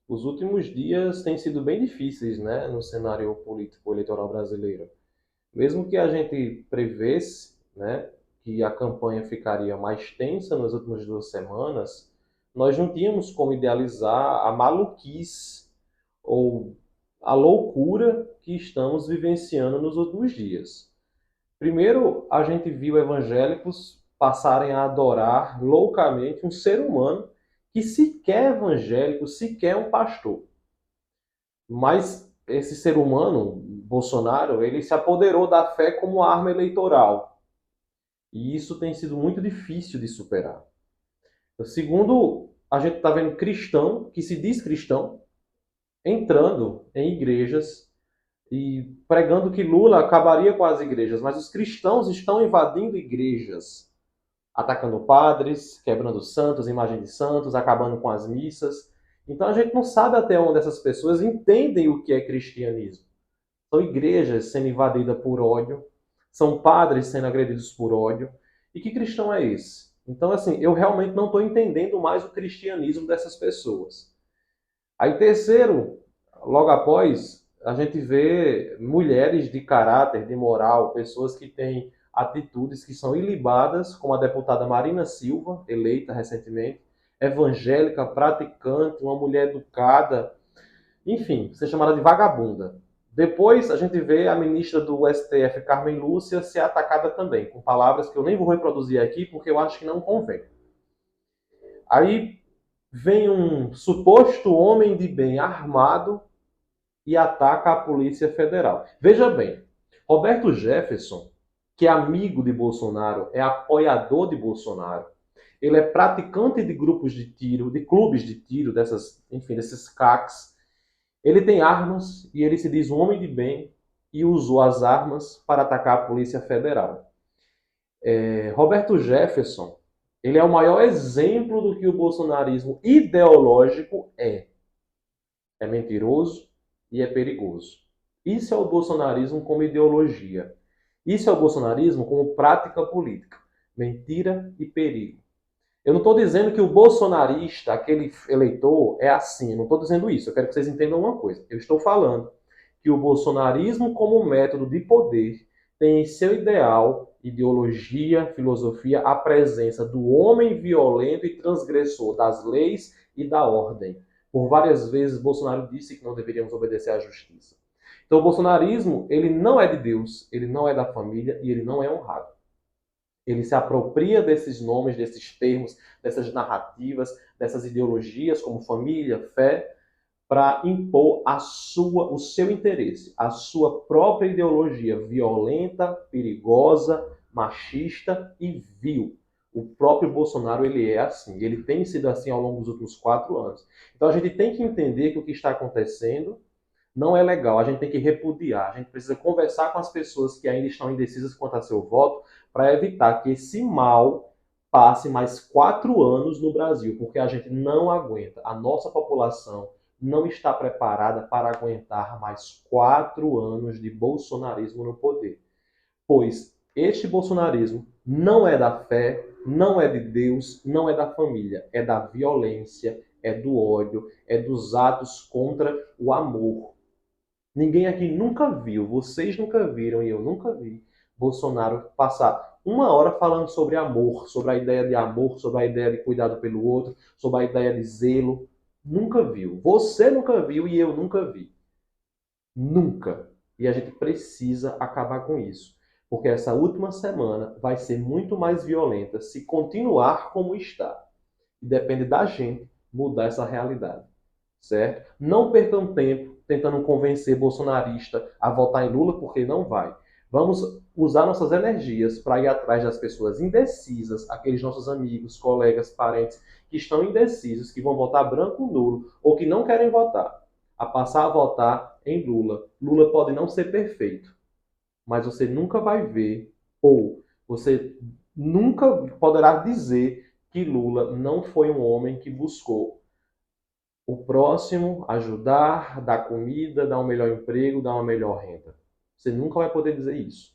Os últimos dias têm sido bem difíceis, né, no cenário político eleitoral brasileiro. Mesmo que a gente prevesse, né, que a campanha ficaria mais tensa nas últimas 2 semanas, nós não tínhamos como idealizar a maluquice ou a loucura que estamos vivenciando nos últimos dias. Primeiro, a gente viu evangélicos passarem a adorar loucamente um ser humano que sequer é evangélico, sequer é um pastor. Mas esse ser humano, Bolsonaro, ele se apoderou da fé como arma eleitoral. E isso tem sido muito difícil de superar. Segundo, a gente está vendo cristão, que se diz cristão, entrando em igrejas e pregando que Lula acabaria com as igrejas, mas os cristãos estão invadindo igrejas, atacando padres, quebrando santos, imagem de santos, acabando com as missas. Então a gente não sabe até onde essas pessoas entendem o que é cristianismo. São igrejas sendo invadidas por ódio, são padres sendo agredidos por ódio. E que cristão é esse? Então, assim, eu realmente não estou entendendo mais o cristianismo dessas pessoas. Aí, terceiro, logo após, a gente vê mulheres de caráter, de moral, pessoas que têm atitudes que são ilibadas, como a deputada Marina Silva, eleita recentemente, evangélica, praticante, uma mulher educada, enfim, ser chamada de vagabunda. Depois a gente vê a ministra do STF, Carmen Lúcia, ser atacada também, com palavras que eu nem vou reproduzir aqui porque eu acho que não convém. Aí vem um suposto homem de bem armado e ataca a Polícia Federal. Veja bem, Roberto Jefferson, que é amigo de Bolsonaro, é apoiador de Bolsonaro, ele é praticante de grupos de tiro, de clubes de tiro, desses CACs. Ele tem armas e ele se diz um homem de bem e usou as armas para atacar a Polícia Federal. Roberto Jefferson, ele é o maior exemplo do que o bolsonarismo ideológico é. É mentiroso e é perigoso. Isso é o bolsonarismo como ideologia. Isso é o bolsonarismo como prática política. Mentira e perigo. Eu não estou dizendo que o bolsonarista, aquele eleitor, é assim. Eu não estou dizendo isso. Eu quero que vocês entendam uma coisa. Eu estou falando que o bolsonarismo, como método de poder, tem em seu ideal, ideologia, filosofia, a presença do homem violento e transgressor das leis e da ordem. Por várias vezes, Bolsonaro disse que não deveríamos obedecer à justiça. Então, o bolsonarismo, ele não é de Deus, ele não é da família e ele não é honrado. Ele se apropria desses nomes, desses termos, dessas narrativas, dessas ideologias como família, fé, para impor o seu interesse, a sua própria ideologia violenta, perigosa, machista e vil. O próprio Bolsonaro ele é assim, ele tem sido assim ao longo dos últimos 4 anos. Então a gente tem que entender que o que está acontecendo não é legal, a gente tem que repudiar, a gente precisa conversar com as pessoas que ainda estão indecisas quanto a seu voto para evitar que esse mal passe mais 4 anos no Brasil, porque a gente não aguenta, a nossa população não está preparada para aguentar mais 4 anos de bolsonarismo no poder. Pois este bolsonarismo não é da fé, não é de Deus, não é da família, é da violência, é do ódio, é dos atos contra o amor. Ninguém aqui nunca viu, vocês nunca viram e eu nunca vi Bolsonaro passar 1 hora falando sobre amor, sobre a ideia de amor, sobre a ideia de cuidado pelo outro, sobre a ideia de zelo. Nunca viu. Você nunca viu e eu nunca vi. Nunca. E a gente precisa acabar com isso. Porque essa última semana vai ser muito mais violenta se continuar como está. E depende da gente mudar essa realidade. Certo? Não percam tempo tentando convencer bolsonarista a votar em Lula, porque não vai. Vamos usar nossas energias para ir atrás das pessoas indecisas, aqueles nossos amigos, colegas, parentes que estão indecisos, que vão votar branco ou nulo, ou que não querem votar, a passar a votar em Lula. Lula pode não ser perfeito, mas você nunca vai ver, ou você nunca poderá dizer que Lula não foi um homem que buscou o próximo, ajudar, dar comida, dar um melhor emprego, dar uma melhor renda. Você nunca vai poder dizer isso.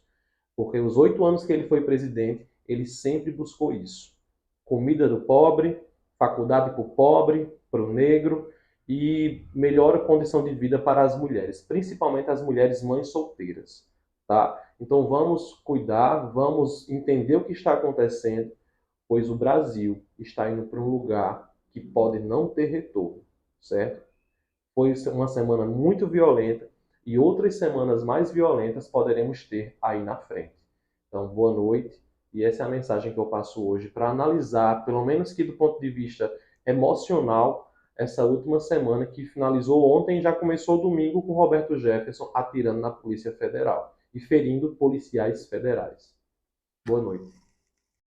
Porque os 8 anos que ele foi presidente, ele sempre buscou isso. Comida do pobre, faculdade para o pobre, para o negro, e melhora a condição de vida para as mulheres, principalmente as mulheres mães solteiras, tá? Então vamos cuidar, vamos entender o que está acontecendo, pois o Brasil está indo para um lugar que pode não ter retorno, certo? Foi uma semana muito violenta e outras semanas mais violentas poderemos ter aí na frente. Então, boa noite. E essa é a mensagem que eu passo hoje para analisar, pelo menos que do ponto de vista emocional, essa última semana que finalizou ontem e já começou domingo com Roberto Jefferson atirando na Polícia Federal e ferindo policiais federais. Boa noite.